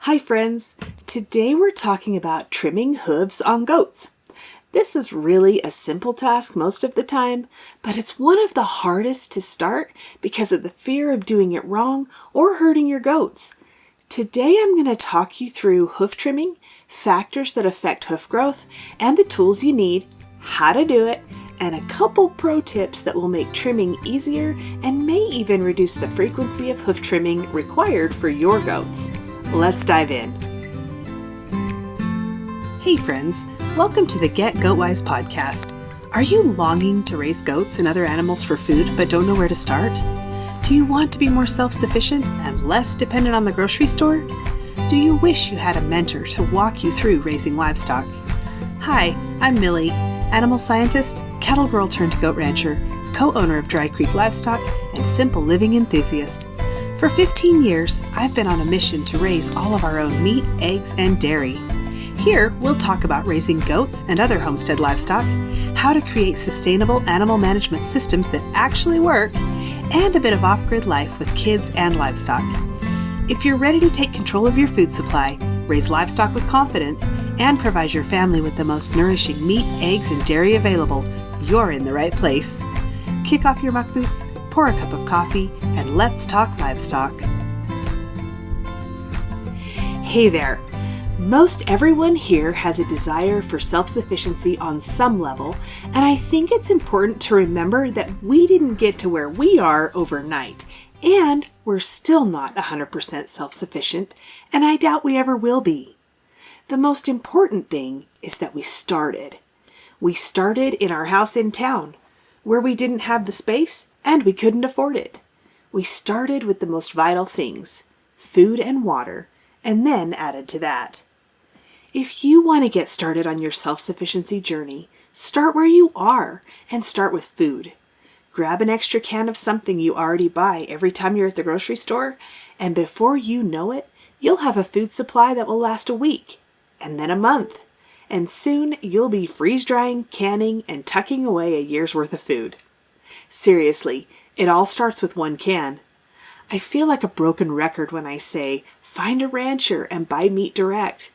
Hi friends, today we're talking about trimming hooves on goats. This is really a simple task most of the time, but it's one of the hardest to start because of the fear of doing it wrong or hurting your goats. Today I'm going to talk you through hoof trimming, factors that affect hoof growth, and the tools you need, how to do it, and a couple pro tips that will make trimming easier and may even reduce the frequency of hoof trimming required for your goats. Let's dive in. Hey friends, welcome to the Get Goat Wise podcast. Are you longing to raise goats and other animals for food but don't know where to start? Do you want to be more self-sufficient and less dependent on the grocery store? Do you wish you had a mentor to walk you through raising livestock? Hi, I'm Millie, animal scientist, cattle girl turned goat rancher, co-owner of Dry Creek Livestock, and simple living enthusiast. For 15 years, I've been on a mission to raise all of our own meat, eggs, and dairy. Here, we'll talk about raising goats and other homestead livestock, how to create sustainable animal management systems that actually work, and a bit of off-grid life with kids and livestock. If you're ready to take control of your food supply, raise livestock with confidence, and provide your family with the most nourishing meat, eggs, and dairy available, you're in the right place. Kick off your muck boots, pour a cup of coffee, and let's talk livestock. Hey there! Most everyone here has a desire for self-sufficiency on some level, and I think it's important to remember that we didn't get to where we are overnight, and we're still not 100% self-sufficient, and I doubt we ever will be. The most important thing is that we started. We started in our house in town, where we didn't have the space and we couldn't afford it. We started with the most vital things, food and water, and then added to that. If you want to get started on your self-sufficiency journey, start where you are and start with food. Grab an extra can of something you already buy every time you're at the grocery store, and before you know it, you'll have a food supply that will last a week, and then a month, and soon you'll be freeze-drying, canning, and tucking away a year's worth of food. Seriously, it all starts with one can. I feel like a broken record when I say, find a rancher and buy meat direct.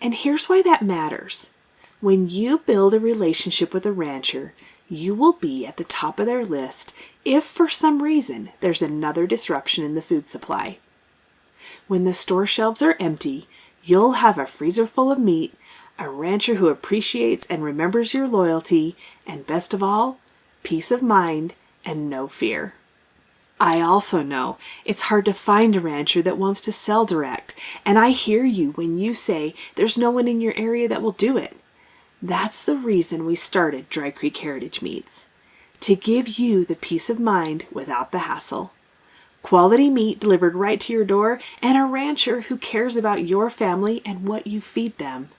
And here's why that matters. When you build a relationship with a rancher, you will be at the top of their list if for some reason there's another disruption in the food supply. When the store shelves are empty, you'll have a freezer full of meat, a rancher who appreciates and remembers your loyalty, and best of all, peace of mind and no fear. I also know it's hard to find a rancher that wants to sell direct, and I hear you when you say there's no one in your area that will do it. That's the reason we started Dry Creek Heritage Meats, to give you the peace of mind without the hassle. Quality meat delivered right to your door, and a rancher who cares about your family and what you feed them.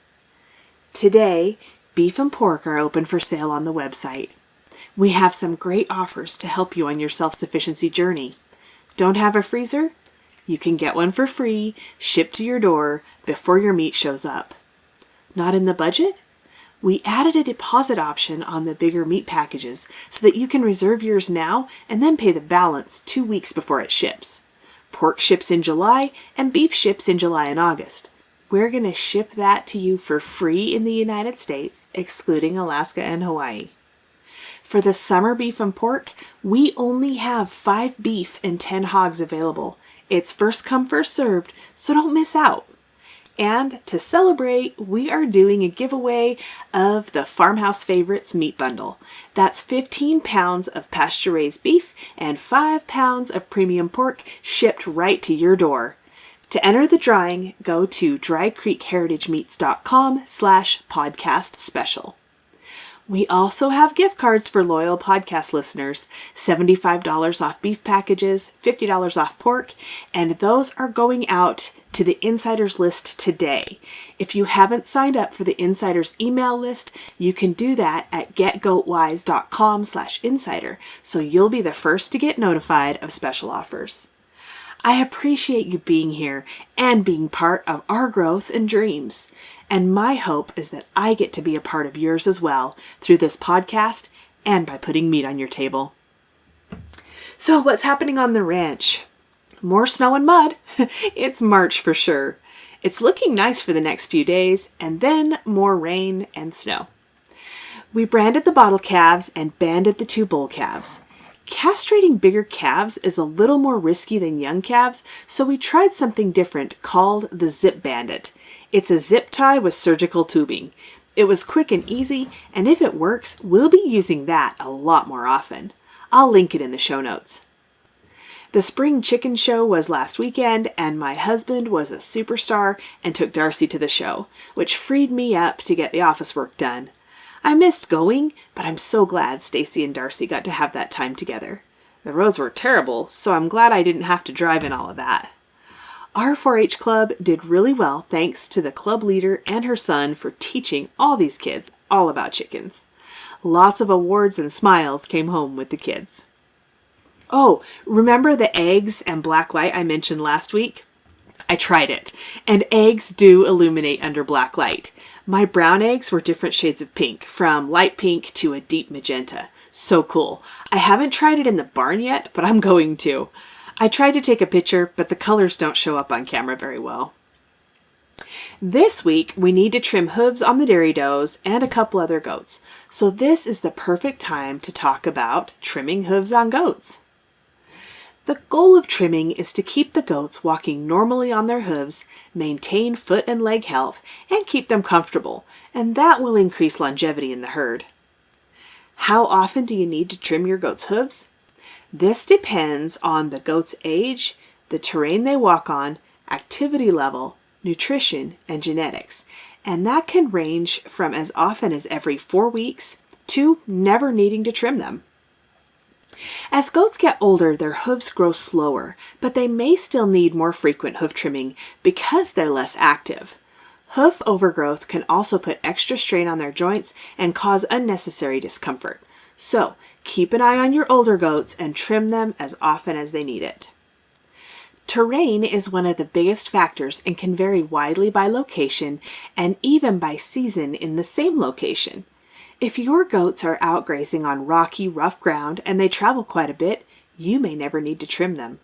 Today, beef and pork are open for sale on the website. We have some great offers to help you on your self-sufficiency journey. Don't have a freezer? You can get one for free, shipped to your door before your meat shows up. Not in the budget? We added a deposit option on the bigger meat packages so that you can reserve yours now and then pay the balance 2 weeks before it ships. Pork ships in July and beef ships in July and August. We're going to ship that to you for free in the United States, excluding Alaska and Hawaii. For the summer beef and pork, we only have 5 beef and 10 hogs available. It's first come, first served, so don't miss out. And to celebrate, we are doing a giveaway of the Farmhouse Favorites Meat Bundle. That's 15 pounds of pasture-raised beef and 5 pounds of premium pork shipped right to your door. To enter the drawing, go to drycreekheritagemeats.com/podcast special. We also have gift cards for loyal podcast listeners, $75 off beef packages, $50 off pork, and those are going out to the Insiders list today. If you haven't signed up for the Insiders email list, you can do that at getgoatwise.com/insider, so you'll be the first to get notified of special offers. I appreciate you being here and being part of our growth and dreams. And my hope is that I get to be a part of yours as well through this podcast and by putting meat on your table. So what's happening on the ranch? More snow and mud. It's March for sure. It's looking nice for the next few days, and then more rain and snow. We branded the bottle calves and banded the 2 bull calves. Castrating bigger calves is a little more risky than young calves, so we tried something different called the Zip Bandit. It's a zip tie with surgical tubing. It was quick and easy, and if it works, we'll be using that a lot more often. I'll link it in the show notes. The spring chicken show was last weekend, and my husband was a superstar and took Darcy to the show, which freed me up to get the office work done. I missed going, but I'm so glad Stacy and Darcy got to have that time together. The roads were terrible, so I'm glad I didn't have to drive in all of that. Our 4-H club did really well thanks to the club leader and her son for teaching all these kids all about chickens. Lots of awards and smiles came home with the kids. Oh, remember the eggs and black light I mentioned last week? I tried it, and eggs do illuminate under black light. My brown eggs were different shades of pink, from light pink to a deep magenta. So cool. I haven't tried it in the barn yet, but I'm going to. I tried to take a picture, but the colors don't show up on camera very well. This week, we need to trim hooves on the dairy does and a couple other goats. So this is the perfect time to talk about trimming hooves on goats. The goal of trimming is to keep the goats walking normally on their hooves, maintain foot and leg health, and keep them comfortable, and that will increase longevity in the herd. How often do you need to trim your goat's hooves? This depends on the goat's age, the terrain they walk on, activity level, nutrition, and genetics, and that can range from as often as every 4 weeks to never needing to trim them. As goats get older, their hooves grow slower, but they may still need more frequent hoof trimming because they're less active. Hoof overgrowth can also put extra strain on their joints and cause unnecessary discomfort. So, keep an eye on your older goats and trim them as often as they need it. Terrain is one of the biggest factors and can vary widely by location and even by season in the same location. If your goats are out grazing on rocky, rough ground and they travel quite a bit, you may never need to trim them.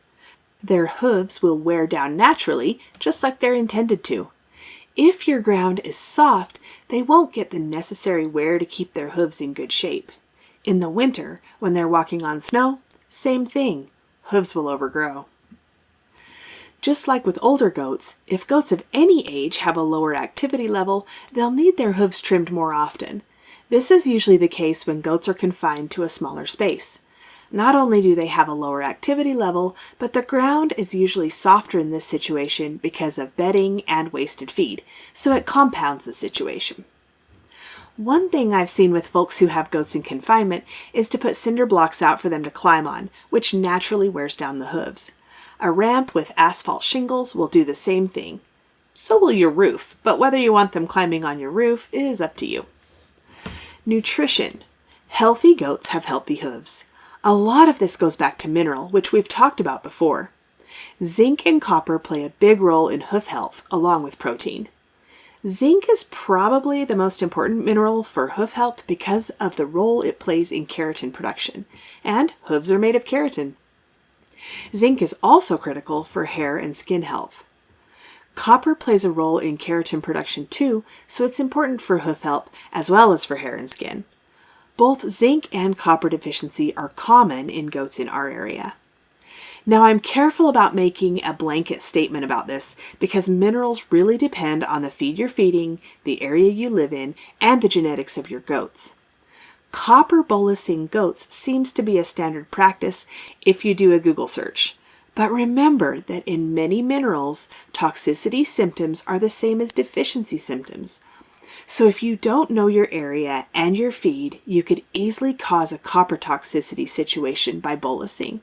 Their hooves will wear down naturally, just like they're intended to. If your ground is soft, they won't get the necessary wear to keep their hooves in good shape. In the winter, when they're walking on snow, same thing. Hooves will overgrow. Just like with older goats, if goats of any age have a lower activity level, they'll need their hooves trimmed more often. This is usually the case when goats are confined to a smaller space. Not only do they have a lower activity level, but the ground is usually softer in this situation because of bedding and wasted feed, so it compounds the situation. One thing I've seen with folks who have goats in confinement is to put cinder blocks out for them to climb on, which naturally wears down the hooves. A ramp with asphalt shingles will do the same thing. So will your roof, but whether you want them climbing on your roof is up to you. Nutrition. Healthy goats have healthy hooves. A lot of this goes back to mineral, which we've talked about before. Zinc and copper play a big role in hoof health, along with protein. Zinc is probably the most important mineral for hoof health because of the role it plays in keratin production, and hooves are made of keratin. Zinc is also critical for hair and skin health. Copper plays a role in keratin production too, so it's important for hoof health as well as for hair and skin. Both zinc and copper deficiency are common in goats in our area. Now I'm careful about making a blanket statement about this because minerals really depend on the feed you're feeding, the area you live in, and the genetics of your goats. Copper bolusing goats seems to be a standard practice if you do a Google search. But remember that in many minerals, toxicity symptoms are the same as deficiency symptoms. So if you don't know your area and your feed, you could easily cause a copper toxicity situation by bolusing.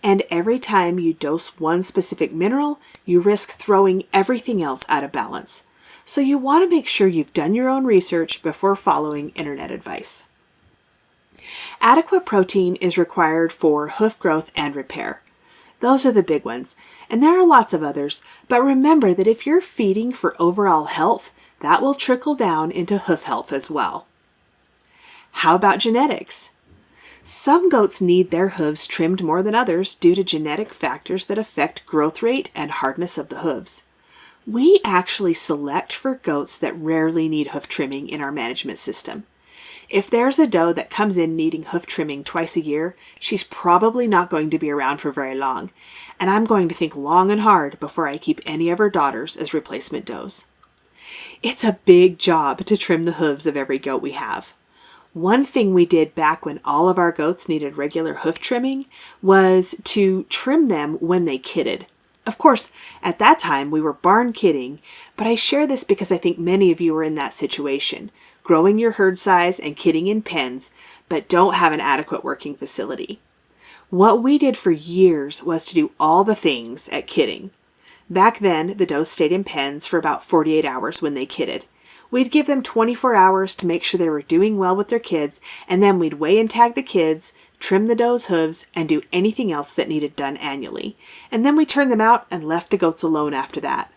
And every time you dose one specific mineral, you risk throwing everything else out of balance. So you want to make sure you've done your own research before following internet advice. Adequate protein is required for hoof growth and repair. Those are the big ones, and there are lots of others, but remember that if you're feeding for overall health, that will trickle down into hoof health as well. How about genetics? Some goats need their hooves trimmed more than others due to genetic factors that affect growth rate and hardness of the hooves. We actually select for goats that rarely need hoof trimming in our management system. If there's a doe that comes in needing hoof trimming twice a year, she's probably not going to be around for very long, and I'm going to think long and hard before I keep any of her daughters as replacement does. It's a big job to trim the hooves of every goat we have. One thing we did back when all of our goats needed regular hoof trimming was to trim them when they kidded. Of course, at that time we were barn kidding, but I share this because I think many of you are in that situation, growing your herd size and kidding in pens, but don't have an adequate working facility. What we did for years was to do all the things at kidding. Back then, the does stayed in pens for about 48 hours when they kidded. We'd give them 24 hours to make sure they were doing well with their kids, and then we'd weigh and tag the kids, trim the doe's hooves, and do anything else that needed done annually. And then we turned them out and left the goats alone after that.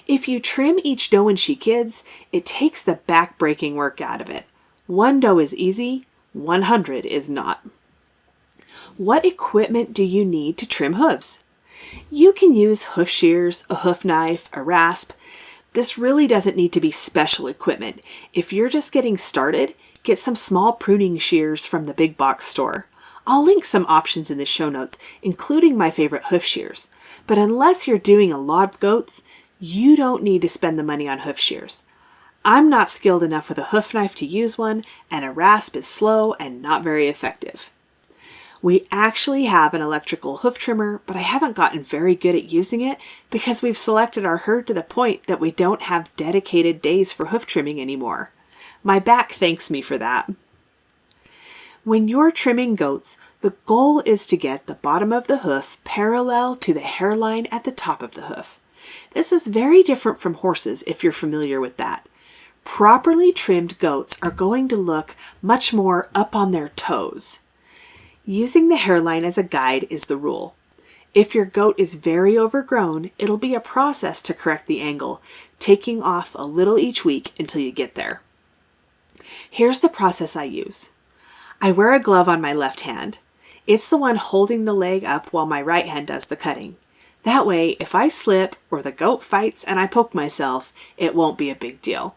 If you trim each doe when she kids, it takes the back-breaking work out of it. One doe is easy, 100 is not. What equipment do you need to trim hooves? You can use hoof shears, a hoof knife, a rasp. This really doesn't need to be special equipment. If you're just getting started, get some small pruning shears from the big box store. I'll link some options in the show notes, including my favorite hoof shears. But unless you're doing a lot of goats, you don't need to spend the money on hoof shears. I'm not skilled enough with a hoof knife to use one, and a rasp is slow and not very effective. We actually have an electrical hoof trimmer, but I haven't gotten very good at using it because we've selected our herd to the point that we don't have dedicated days for hoof trimming anymore. My back thanks me for that. When you're trimming goats, the goal is to get the bottom of the hoof parallel to the hairline at the top of the hoof. This is very different from horses if you're familiar with that. Properly trimmed goats are going to look much more up on their toes. Using the hairline as a guide is the rule. If your goat is very overgrown, it'll be a process to correct the angle, taking off a little each week until you get there. Here's the process I use. I wear a glove on my left hand. It's the one holding the leg up while my right hand does the cutting. That way, if I slip or the goat fights and I poke myself, it won't be a big deal.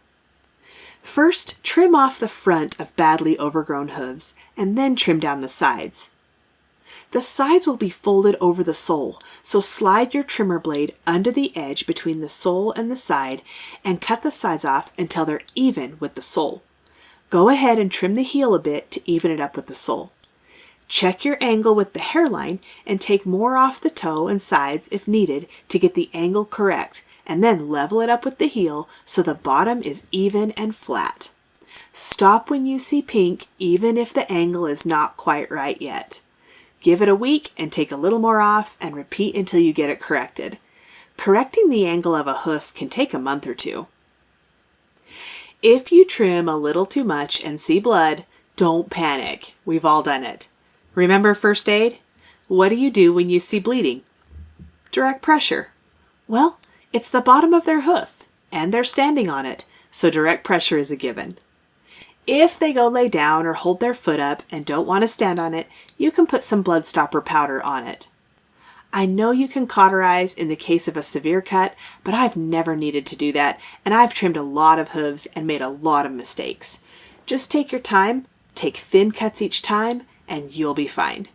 First, trim off the front of badly overgrown hooves, and then trim down the sides. The sides will be folded over the sole, so slide your trimmer blade under the edge between the sole and the side and cut the sides off until they're even with the sole. Go ahead and trim the heel a bit to even it up with the sole. Check your angle with the hairline and take more off the toe and sides if needed to get the angle correct, and then level it up with the heel so the bottom is even and flat. Stop when you see pink, even if the angle is not quite right yet. Give it a week and take a little more off and repeat until you get it corrected. Correcting the angle of a hoof can take a month or two. If you trim a little too much and see blood, don't panic. We've all done it. Remember first aid? What do you do when you see bleeding? Direct pressure. Well, it's the bottom of their hoof, and they're standing on it, so direct pressure is a given. If they go lay down or hold their foot up and don't want to stand on it, you can put some blood stopper powder on it. I know you can cauterize in the case of a severe cut, but I've never needed to do that, and I've trimmed a lot of hooves and made a lot of mistakes. Just take your time, take thin cuts each time, and you'll be fine.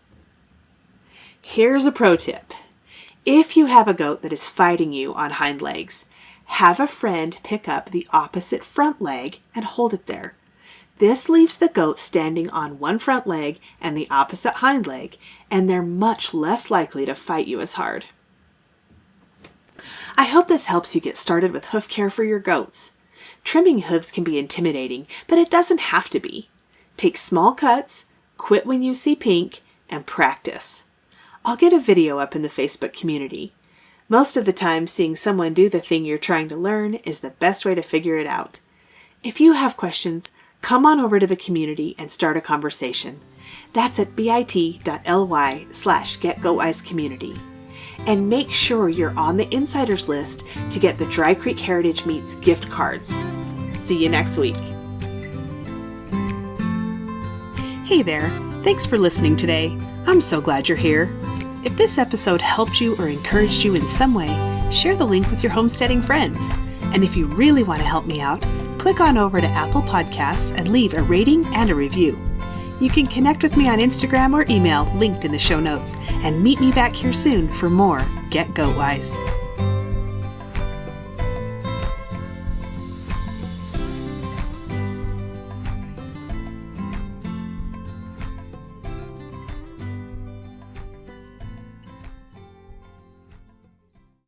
Here's a pro tip. If you have a goat that is fighting you on hind legs, have a friend pick up the opposite front leg and hold it there. This leaves the goat standing on one front leg and the opposite hind leg, and they're much less likely to fight you as hard. I hope this helps you get started with hoof care for your goats. Trimming hooves can be intimidating, but it doesn't have to be. Take small cuts, quit when you see pink, and practice. I'll get a video up in the Facebook community. Most of the time, seeing someone do the thing you're trying to learn is the best way to figure it out. If you have questions, come on over to the community and start a conversation. That's at bit.ly/getgoatwisecommunity. And make sure you're on the insiders list to get the Dry Creek Heritage Meats gift cards. See you next week. Hey there, thanks for listening today. I'm so glad you're here. If this episode helped you or encouraged you in some way, share the link with your homesteading friends. And if you really want to help me out, click on over to Apple Podcasts and leave a rating and a review. You can connect with me on Instagram or email linked in the show notes, and meet me back here soon for more Get Goat Wise.